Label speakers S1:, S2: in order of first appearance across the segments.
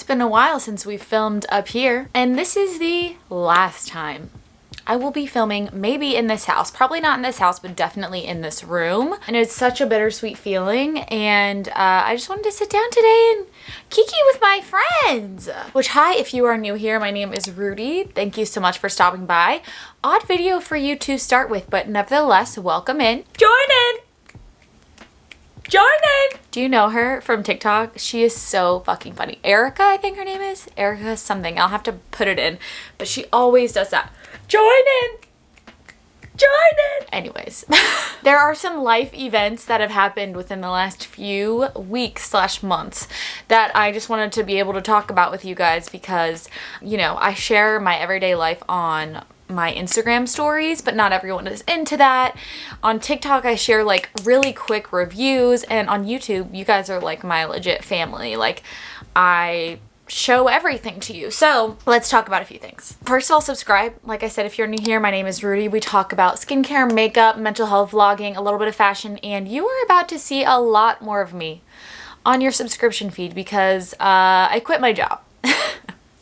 S1: been a while since we filmed up here, and this is the last time I will be filming, maybe in this house. Probably not in this house, but definitely in this room. And it's such a bittersweet feeling, and I just wanted to sit down today and kiki with my friends. Which, hi, if you are new here, my name is Rudi. Thank you so much for stopping by. Odd video for you to start with, but nevertheless, welcome in. Join in! Join in! Do you know her from TikTok? She is so fucking funny. Erica, I think her name is. Erica something. I'll have to put it in. But she always does that. Join in! Join in! Anyways, there are some life events that have happened within the last few weeks / months that I just wanted to be able to talk about with you guys because, you know, I share my everyday life on my Instagram stories, but not everyone is into that. On TikTok, I share like really quick reviews, and on YouTube, you guys are like my legit family. Like, I show everything to you. So let's talk about a few things. First of all, subscribe. Like I said, if you're new here, my name is Rudi. We talk about skincare, makeup, mental health, vlogging, a little bit of fashion, and you are about to see a lot more of me on your subscription feed because I quit my job.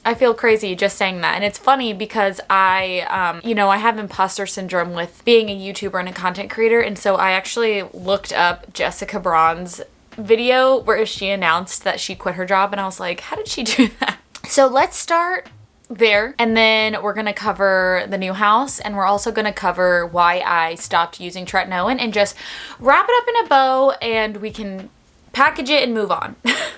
S1: I feel crazy just saying that. And it's funny because I have imposter syndrome with being a YouTuber and a content creator. And so I actually looked up Jessica Braun's video where she announced that she quit her job. And I was like, how did she do that? So let's start there. And then we're going to cover the new house. And we're also going to cover why I stopped using tretinoin and just wrap it up in a bow and we can package it and move on.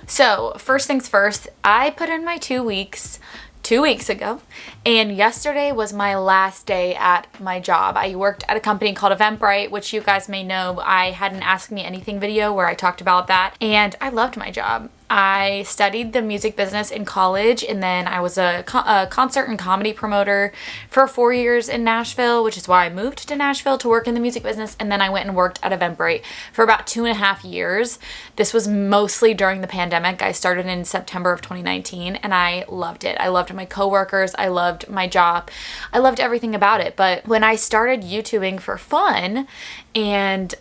S1: So first things first, I put in my 2 weeks 2 weeks ago, and yesterday was my last day at my job. I worked at a company called Eventbrite, which you guys may know. I had an Ask Me Anything video where I talked about that, and I loved my job. I studied the music business in college, and then I was a concert and comedy promoter for 4 years in Nashville, which is why I moved to Nashville to work in the music business, and then I went and worked at Eventbrite for about 2.5 years. This was mostly during the pandemic. I started in September of 2019, and I loved it. I loved my coworkers. I loved my job. I loved everything about it. But when I started YouTubing for fun and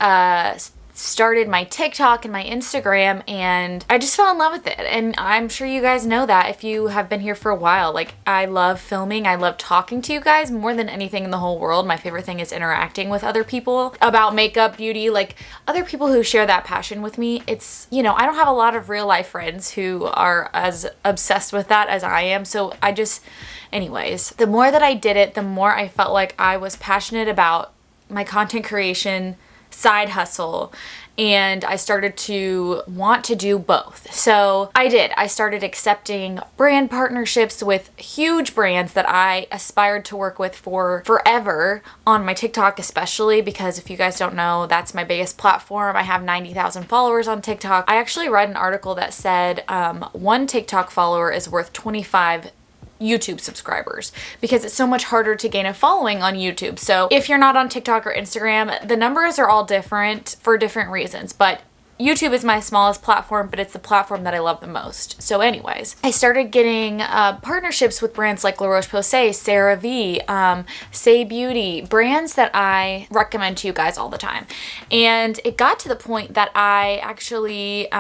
S1: started my TikTok and my Instagram, and I just fell in love with it. And I'm sure you guys know that if you have been here for a while. Like, I love filming. I love talking to you guys more than anything in the whole world. My favorite thing is interacting with other people about makeup, beauty, like other people who share that passion with me. It's, you know, I don't have a lot of real life friends who are as obsessed with that as I am. So anyways, the more that I did it, the more I felt like I was passionate about my content creation side hustle, and I started to want to do both. So I did. I started accepting brand partnerships with huge brands that I aspired to work with for forever, on my TikTok especially, because if you guys don't know, that's my biggest platform. I have 90,000 followers on TikTok. I actually read an article that said one TikTok follower is worth 25 YouTube subscribers, because it's so much harder to gain a following on YouTube. So if you're not on TikTok or Instagram, the numbers are all different for different reasons, but YouTube is my smallest platform, but it's the platform that I love the most. So anyways, I started getting partnerships with brands like La Roche-Posay, CeraVe, Say Beauty, brands that I recommend to you guys all the time. And it got to the point that I actually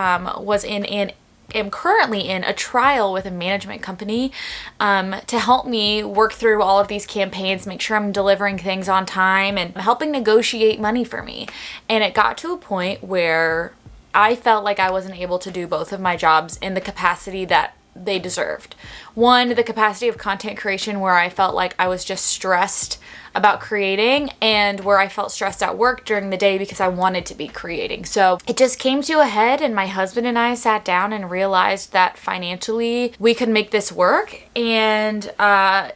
S1: am currently in a trial with a management company to help me work through all of these campaigns, make sure I'm delivering things on time, and helping negotiate money for me. And it got to a point where I felt like I wasn't able to do both of my jobs in the capacity that they deserved. One, the capacity of content creation, where I felt like I was just stressed about creating, and where I felt stressed at work during the day because I wanted to be creating. So it just came to a head, and my husband and I sat down and realized that financially we could make this work. And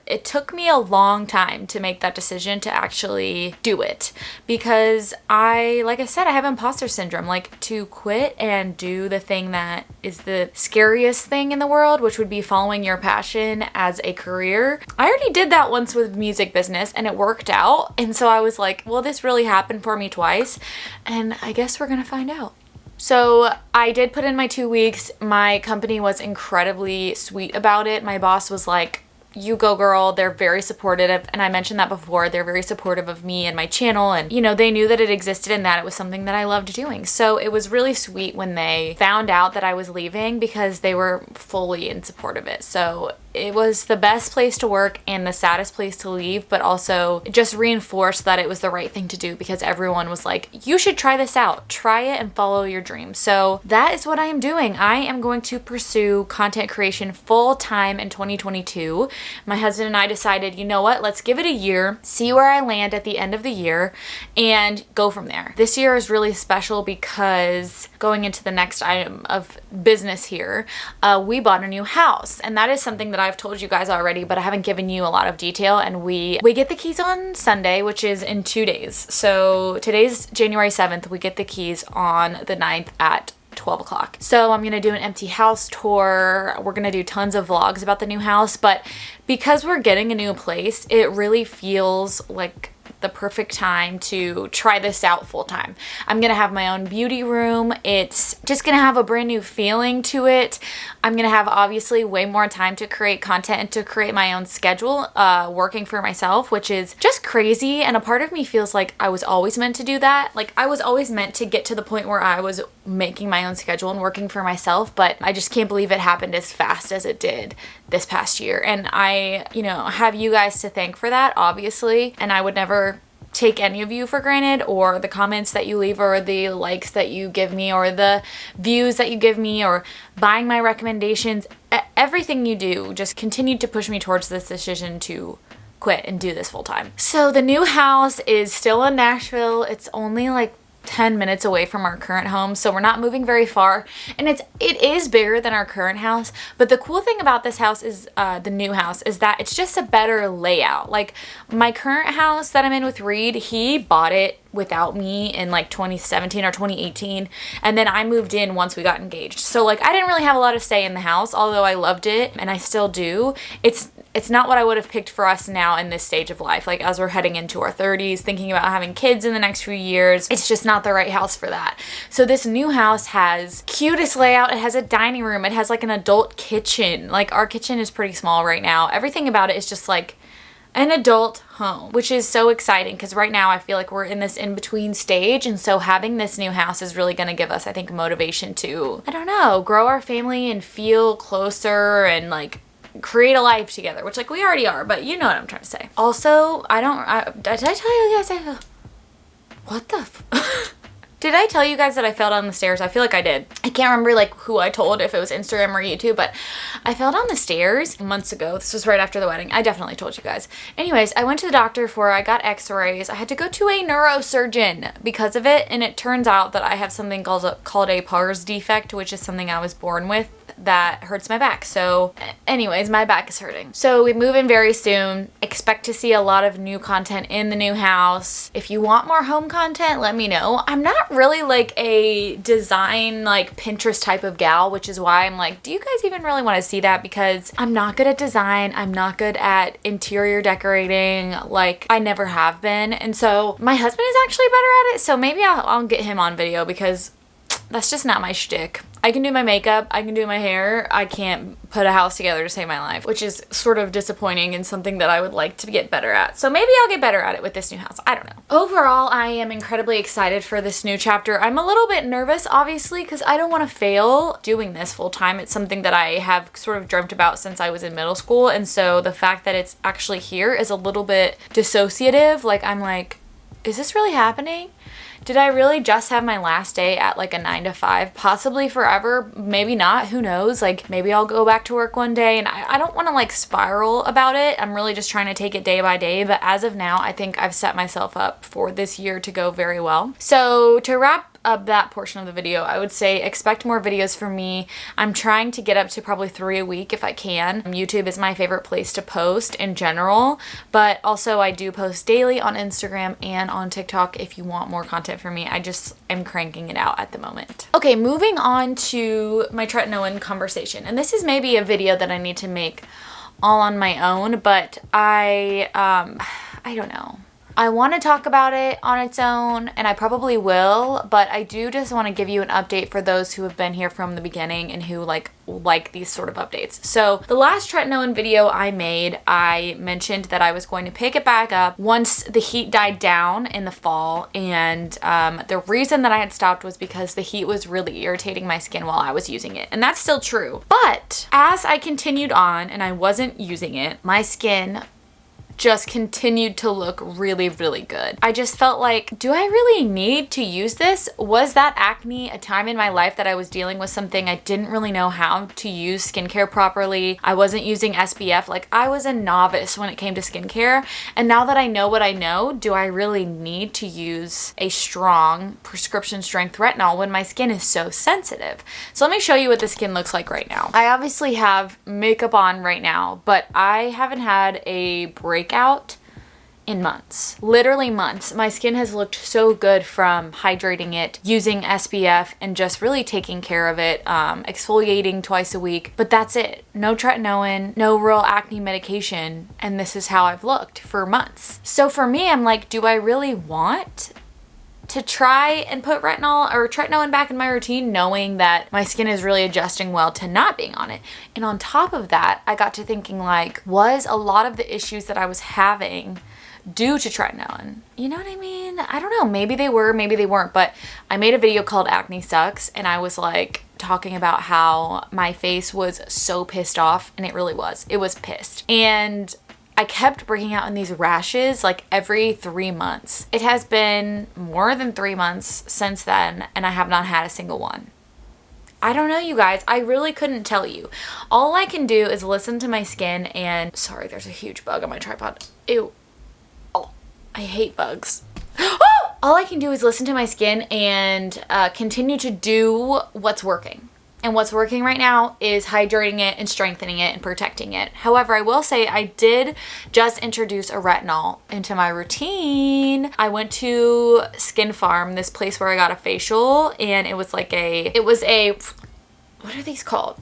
S1: it took me a long time to make that decision to actually do it, because like I said, I have imposter syndrome. Like, to quit and do the thing that is the scariest thing in the world, which would be following your passion as a career. I already did that once with music business, and it worked out. And so I was like, well, this really happened for me twice, and I guess we're gonna find out. So I did put in my 2 weeks. My company was incredibly sweet about it. My boss was like, you go girl. They're very supportive, and I mentioned that before. They're very supportive of me and my channel, and you know, they knew that it existed and that it was something that I loved doing. So it was really sweet when they found out that I was leaving, because they were fully in support of it. So it was the best place to work and the saddest place to leave, but also just reinforced that it was the right thing to do, because everyone was like, you should try this out, try it and follow your dreams. So that is what I am doing. I am going to pursue content creation full time in 2022. My husband and I decided, you know what, let's give it a year, see where I land at the end of the year, and go from there. This year is really special because going into the next item of business here, we bought a new house, and that is something that I've told you guys already, but I haven't given you a lot of detail. And we get the keys on Sunday, which is in 2 days. So today's January 7th. We get the keys on the 9th at 12 o'clock. So I'm gonna do an empty house tour. We're gonna do tons of vlogs about the new house, but because we're getting a new place, it really feels like the perfect time to try this out full time. I'm gonna have my own beauty room. It's just gonna have a brand new feeling to it. I'm gonna have obviously way more time to create content and to create my own schedule, working for myself, which is just crazy. And a part of me feels like I was always meant to do that. Like I was always meant to get to the point where I was making my own schedule and working for myself, but I just can't believe it happened as fast as it did this past year. And I, you know, have you guys to thank for that, obviously. And I would never take any of you for granted, or the comments that you leave, or the likes that you give me, or the views that you give me, or buying my recommendations. Everything you do just continued to push me towards this decision to quit and do this full time. So the new house is still in Nashville. It's only like 10 minutes away from our current home, so we're not moving very far, and it is bigger than our current house. But the cool thing about this house is the new house is that it's just a better layout. Like my current house that I'm in with Reed, he bought it without me in like 2017 or 2018, and then I moved in once we got engaged. So like I didn't really have a lot of say in the house, although I loved it and I still do. It's not what I would have picked for us now in this stage of life. Like as we're heading into our 30s, thinking about having kids in the next few years, it's just not the right house for that. So this new house has cutest layout. It has a dining room. It has like an adult kitchen. Like our kitchen is pretty small right now. Everything about it is just like an adult home, which is so exciting because right now I feel like we're in this in-between stage, and so having this new house is really going to give us, I think, motivation to, I don't know, grow our family and feel closer and like create a life together, which like we already are, but you know what I'm trying to say. Also, did I tell you guys what the Did I tell you guys that I fell down the stairs? I feel like I did. I can't remember like who I told, if it was Instagram or YouTube, but I fell down the stairs months ago. This was right after the wedding. I definitely told you guys. Anyways, I went to the doctor I got x-rays. I had to go to a neurosurgeon because of it, and it turns out that I have something called a pars defect, which is something I was born with that hurts my back. So anyways, my back is hurting. So we move in very soon. Expect to see a lot of new content in the new house. If you want more home content, let me know. I'm not really like a design like Pinterest type of gal, which is why I'm like, do you guys even really want to see that? Because I'm not good at design. I'm not good at interior decorating. Like I never have been. And so my husband is actually better at it. So maybe I'll get him on video because that's just not my shtick. I can do my makeup, I can do my hair, I can't put a house together to save my life, which is sort of disappointing and something that I would like to get better at. So maybe I'll get better at it with this new house. I don't know. Overall, I am incredibly excited for this new chapter. I'm a little bit nervous, obviously, because I don't want to fail doing this full time. It's something that I have sort of dreamt about since I was in middle school, and so the fact that it's actually here is a little bit dissociative. Like I'm like, is this really happening? Did I really just have my last day at like a 9 to 5? Possibly forever, maybe not, who knows? Like maybe I'll go back to work one day, and I don't want to like spiral about it. I'm really just trying to take it day by day, but as of now, I think I've set myself up for this year to go very well. So to wrap up that portion of the video, I would say expect more videos from me. I'm trying to get up to probably 3 a week if I can. YouTube is my favorite place to post in general, but also I do post daily on Instagram and on TikTok if you want more content from me. I just am cranking it out at the moment. Okay, moving on to my tretinoin conversation. And this is maybe a video that I need to make all on my own, but I don't know. I want to talk about it on its own, and I probably will, but I do just want to give you an update for those who have been here from the beginning and who like these sort of updates. So the last tretinoin video I made, I mentioned that I was going to pick it back up once the heat died down in the fall, and the reason that I had stopped was because the heat was really irritating my skin while I was using it, and that's still true. But as I continued on and I wasn't using it, my skin just continued to look really, really good. I just felt like, do I really need to use this? Was that acne a time in my life that I was dealing with something I didn't really know how to use skincare properly? I wasn't using SPF. Like, I was a novice when it came to skincare. And now that I know what I know, do I really need to use a strong prescription strength retinol when my skin is so sensitive? So let me show you what the skin looks like right now. I obviously have makeup on right now, but I haven't had a breakout in months, literally months. My skin has looked so good from hydrating it, using SPF, and just really taking care of it, exfoliating twice a week, but that's it. No tretinoin, no real acne medication, and this is how I've looked for months. So for me, I'm like, do I really want to try and put retinol or tretinoin back in my routine, knowing that my skin is really adjusting well to not being on it? And on top of that, I got to thinking, like, was a lot of the issues that I was having due to tretinoin? You know what I mean? I don't know, maybe they were, maybe they weren't, but I made a video called Acne Sucks, and I was like talking about how my face was so pissed off, and it really was. It was pissed. And I kept breaking out in these rashes like every 3 months. It has been more than 3 months since then, and I have not had a single one. I don't know, you guys. I really couldn't tell you. All I can do is listen to my skin and... Sorry, there's a huge bug on my tripod. Ew. Oh, I hate bugs. All I can do is listen to my skin and continue to do what's working. And what's working right now is hydrating it and strengthening it and protecting it. However, I will say I did just introduce a retinol into my routine. I went to Skin Farm, this place where I got a facial, and it was like what are these called?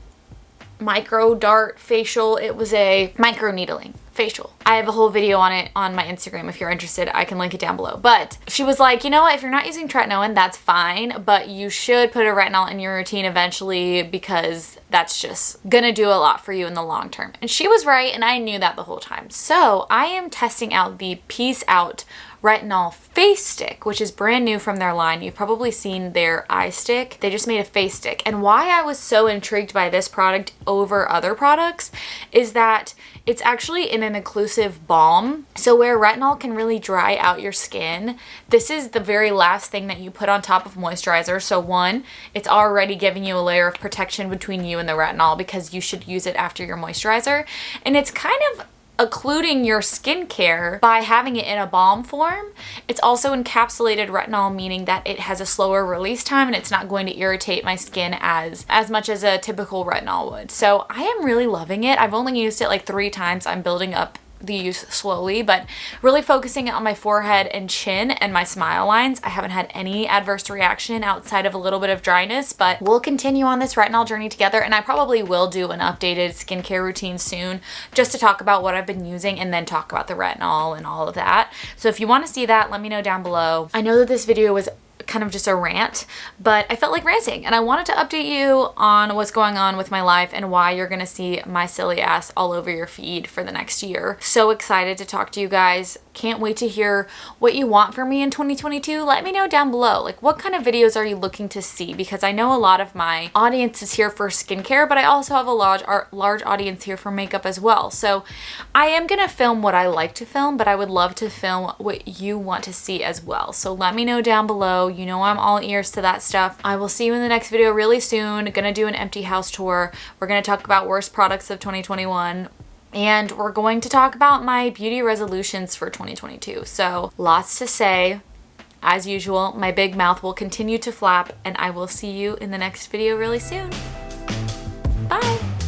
S1: Micro dart facial. It was a micro needling facial. I have a whole video on it on my Instagram. If you're interested, I can link it down below. But she was like, you know what, if you're not using tretinoin, that's fine, but you should put a retinol in your routine eventually, because that's just gonna do a lot for you in the long term. And she was right, and I knew that the whole time. So I am testing out the Peace Out retinol face stick, which is brand new from their line. You've probably seen their eye stick. They just made a face stick. And why I was so intrigued by this product over other products is that it's actually in an occlusive balm. So where retinol can really dry out your skin, this is the very last thing that you put on top of moisturizer. So one, it's already giving you a layer of protection between you and the retinol, because you should use it after your moisturizer. And it's kind of occluding your skincare by having it in a balm form. It's also encapsulated retinol, meaning that it has a slower release time and it's not going to irritate my skin as much as a typical retinol would. So I am really loving it. I've only used it like 3 times. I'm building up the use slowly, but really focusing on my forehead and chin and my smile lines. I haven't had any adverse reaction outside of a little bit of dryness, but we'll continue on this retinol journey together, and I probably will do an updated skincare routine soon just to talk about what I've been using and then talk about the retinol and all of that. So if you want to see that, let me know down below. I know that this video was kind of just a rant, but I felt like ranting, and I wanted to update you on what's going on with my life and why you're gonna see my silly ass all over your feed for the next year. So excited to talk to you guys. Can't wait to hear what you want from me in 2022. Let me know down below, like, what kind of videos are you looking to see? Because I know a lot of my audience is here for skincare, but I also have a large audience here for makeup as well. So I am gonna film what I like to film, but I would love to film what you want to see as well. So let me know down below. You know I'm all ears to that stuff. I will see you in the next video really soon. Gonna do an empty house tour. We're gonna talk about worst products of 2021. And we're going to talk about my beauty resolutions for 2022. So lots to say. As usual, my big mouth will continue to flap, and I will see you in the next video really soon. Bye.